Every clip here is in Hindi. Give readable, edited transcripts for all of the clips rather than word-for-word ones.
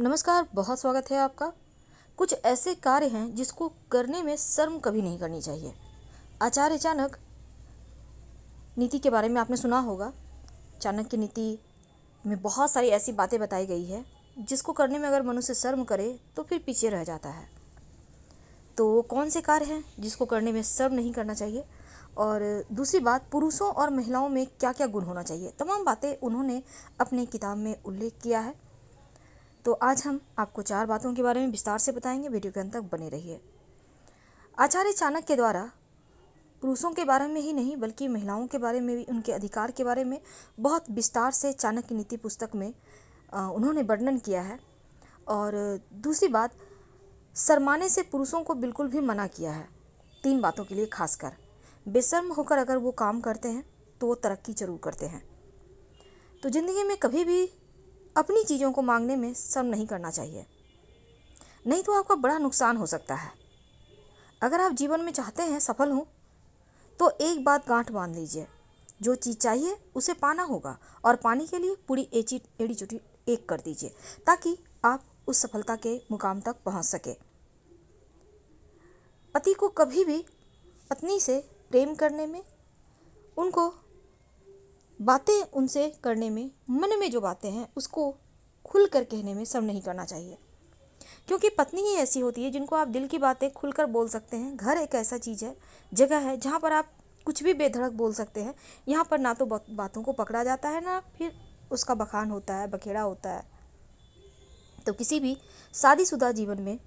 नमस्कार, बहुत स्वागत है आपका। कुछ ऐसे कार्य हैं जिसको करने में शर्म कभी नहीं करनी चाहिए। आचार्य चाणक्य नीति के बारे में आपने सुना होगा। चाणक्य नीति में बहुत सारी ऐसी बातें बताई गई है जिसको करने में अगर मनुष्य शर्म करे तो फिर पीछे रह जाता है। तो वो कौन से कार्य हैं जिसको करने में शर्म नहीं करना चाहिए, और दूसरी बात, पुरुषों और महिलाओं में क्या क्या गुण होना चाहिए, तमाम बातें उन्होंने अपने किताब में उल्लेख किया है। तो आज हम आपको 4 बातों के बारे में विस्तार से बताएंगे। वीडियो के अंत तक बने रहिए। आचार्य चाणक्य के द्वारा पुरुषों के बारे में ही नहीं बल्कि महिलाओं के बारे में भी, उनके अधिकार के बारे में बहुत विस्तार से चाणक्य नीति पुस्तक में उन्होंने वर्णन किया है। और दूसरी बात, शर्माने से पुरुषों को बिल्कुल भी मना किया है। 3 बातों के लिए खासकर बेशर्म होकर अगर वो काम करते हैं तो वो तरक्की जरूर करते हैं। तो ज़िंदगी में कभी भी अपनी चीज़ों को मांगने में शर्म नहीं करना चाहिए, नहीं तो आपका बड़ा नुकसान हो सकता है। अगर आप जीवन में चाहते हैं सफल हों तो एक बात गांठ बांध लीजिए, जो चीज़ चाहिए उसे पाना होगा, और पाने के लिए पूरी एड़ी चुटी एक कर दीजिए ताकि आप उस सफलता के मुकाम तक पहुंच सके। पति को कभी भी पत्नी से प्रेम करने में, उनको बातें उनसे करने में, मन में जो बातें हैं उसको खुल कर कहने में शर्म नहीं करना चाहिए, क्योंकि पत्नी ही ऐसी होती है जिनको आप दिल की बातें खुलकर बोल सकते हैं। घर एक ऐसा चीज़ है, जगह है जहाँ पर आप कुछ भी बेधड़क बोल सकते हैं। यहाँ पर ना तो बातों को पकड़ा जाता है, ना फिर उसका बखान होता है, बखेड़ा होता है। तो किसी भी शादीशुदा जीवन में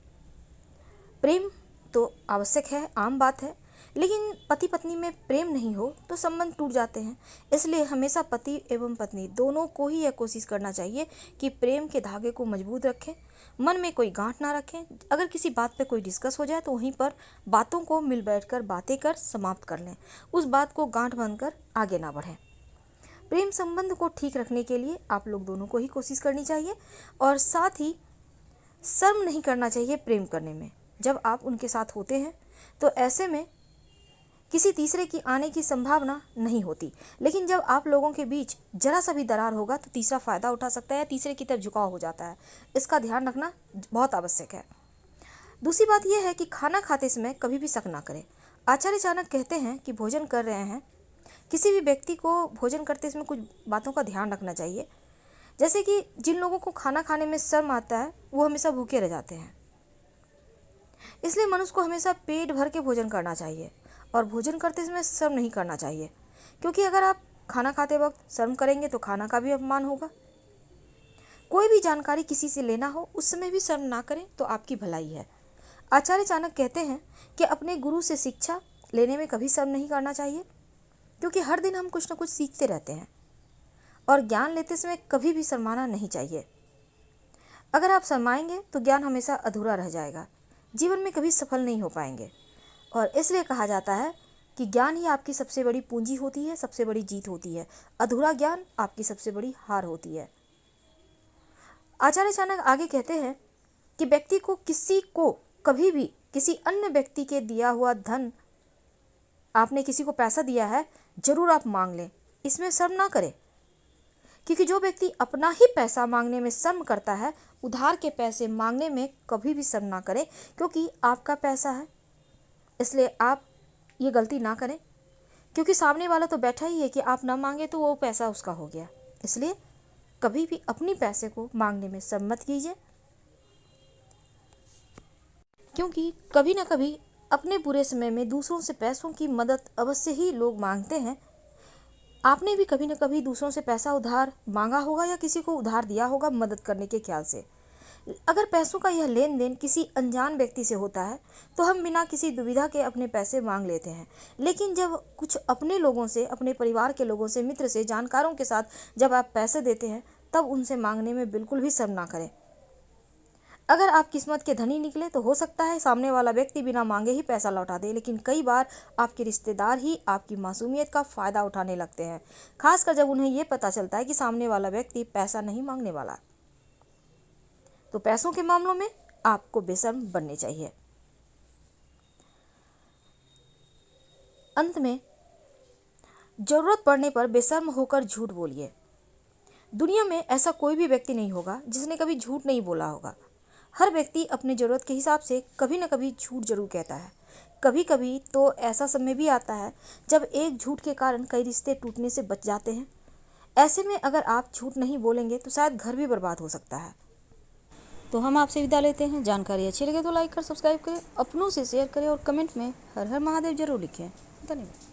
प्रेम तो आवश्यक है, आम बात है, लेकिन पति पत्नी में प्रेम नहीं हो तो संबंध टूट जाते हैं। इसलिए हमेशा पति एवं पत्नी दोनों को ही यह कोशिश करना चाहिए कि प्रेम के धागे को मजबूत रखें, मन में कोई गांठ ना रखें। अगर किसी बात पे कोई डिस्कस हो जाए तो वहीं पर बातों को मिल बैठकर बातें कर समाप्त कर लें, उस बात को गांठ बांधकर आगे ना बढ़ें। प्रेम संबंध को ठीक रखने के लिए आप लोग दोनों को ही कोशिश करनी चाहिए, और साथ ही शर्म नहीं करना चाहिए प्रेम करने में। जब आप उनके साथ होते हैं तो ऐसे में किसी तीसरे की आने की संभावना नहीं होती, लेकिन जब आप लोगों के बीच जरा सा भी दरार होगा तो तीसरा फ़ायदा उठा सकता है, तीसरे की तरफ झुकाव हो जाता है। इसका ध्यान रखना बहुत आवश्यक है। दूसरी बात यह है कि खाना खाते समय कभी भी शक ना करें। आचार्य चाणक्य कहते हैं कि भोजन कर रहे हैं, किसी भी व्यक्ति को भोजन करते समय कुछ बातों का ध्यान रखना चाहिए। जैसे कि जिन लोगों को खाना खाने में शर्म आता है वो हमेशा भूखे रह जाते हैं। इसलिए मनुष्य को हमेशा पेट भर के भोजन करना चाहिए, और भोजन करते समय शर्म नहीं करना चाहिए, क्योंकि अगर आप खाना खाते वक्त शर्म करेंगे तो खाना का भी अपमान होगा। कोई भी जानकारी किसी से लेना हो उस समय भी शर्म ना करें तो आपकी भलाई है। आचार्य चाणक्य कहते हैं कि अपने गुरु से शिक्षा लेने में कभी शर्म नहीं करना चाहिए, क्योंकि हर दिन हम कुछ ना कुछ सीखते रहते हैं, और ज्ञान लेते समय कभी भी शर्माना नहीं चाहिए। अगर आप शर्माएंगे तो ज्ञान हमेशा अधूरा रह जाएगा, जीवन में कभी सफल नहीं हो पाएंगे। और इसलिए कहा जाता है कि ज्ञान ही आपकी सबसे बड़ी पूंजी होती है, सबसे बड़ी जीत होती है। अधूरा ज्ञान आपकी सबसे बड़ी हार होती है। आचार्य चाणक्य आगे कहते हैं कि व्यक्ति को किसी को कभी भी किसी अन्य व्यक्ति के दिया हुआ धन, आपने किसी को पैसा दिया है, जरूर आप मांग लें, इसमें शर्म ना करें। क्योंकि जो व्यक्ति अपना ही पैसा मांगने में शर्म करता है, उधार के पैसे मांगने में कभी भी शर्म ना करें, क्योंकि आपका पैसा है। इसलिए आप ये गलती ना करें, क्योंकि सामने वाला तो बैठा ही है कि आप ना मांगे तो वो पैसा उसका हो गया। इसलिए कभी भी अपनी पैसे को मांगने में शर्म मत कीजिए, क्योंकि कभी ना कभी अपने बुरे समय में दूसरों से पैसों की मदद अवश्य ही लोग मांगते हैं। आपने भी कभी ना कभी दूसरों से पैसा उधार मांगा होगा या किसी को उधार दिया होगा मदद करने के ख्याल से। अगर पैसों का यह लेन देन किसी अनजान व्यक्ति से होता है तो हम बिना किसी दुविधा के अपने पैसे मांग लेते हैं, लेकिन जब कुछ अपने लोगों से, अपने परिवार के लोगों से, मित्र से, जानकारों के साथ जब आप पैसे देते हैं तब उनसे मांगने में बिल्कुल भी शर्म ना करें। अगर आप किस्मत के धनी निकले तो हो सकता है सामने वाला व्यक्ति बिना मांगे ही पैसा लौटा दे, लेकिन कई बार आपके रिश्तेदार ही आपकी मासूमियत का फ़ायदा उठाने लगते हैं, खासकर जब उन्हें ये पता चलता है कि सामने वाला व्यक्ति पैसा नहीं मांगने वाला। तो पैसों के मामलों में आपको बेशर्म बनने चाहिए। अंत में, ज़रूरत पड़ने पर बेशर्म होकर झूठ बोलिए। दुनिया में ऐसा कोई भी व्यक्ति नहीं होगा जिसने कभी झूठ नहीं बोला होगा। हर व्यक्ति अपनी ज़रूरत के हिसाब से कभी ना कभी झूठ जरूर कहता है। कभी कभी तो ऐसा समय भी आता है जब एक झूठ के कारण कई रिश्ते टूटने से बच जाते हैं। ऐसे में अगर आप झूठ नहीं बोलेंगे तो शायद घर भी बर्बाद हो सकता है। तो हम आपसे विदा लेते हैं। जानकारी अच्छी लगे तो लाइक कर सब्सक्राइब करें, अपनों से शेयर करें और कमेंट में हर हर महादेव जरूर लिखें। धन्यवाद।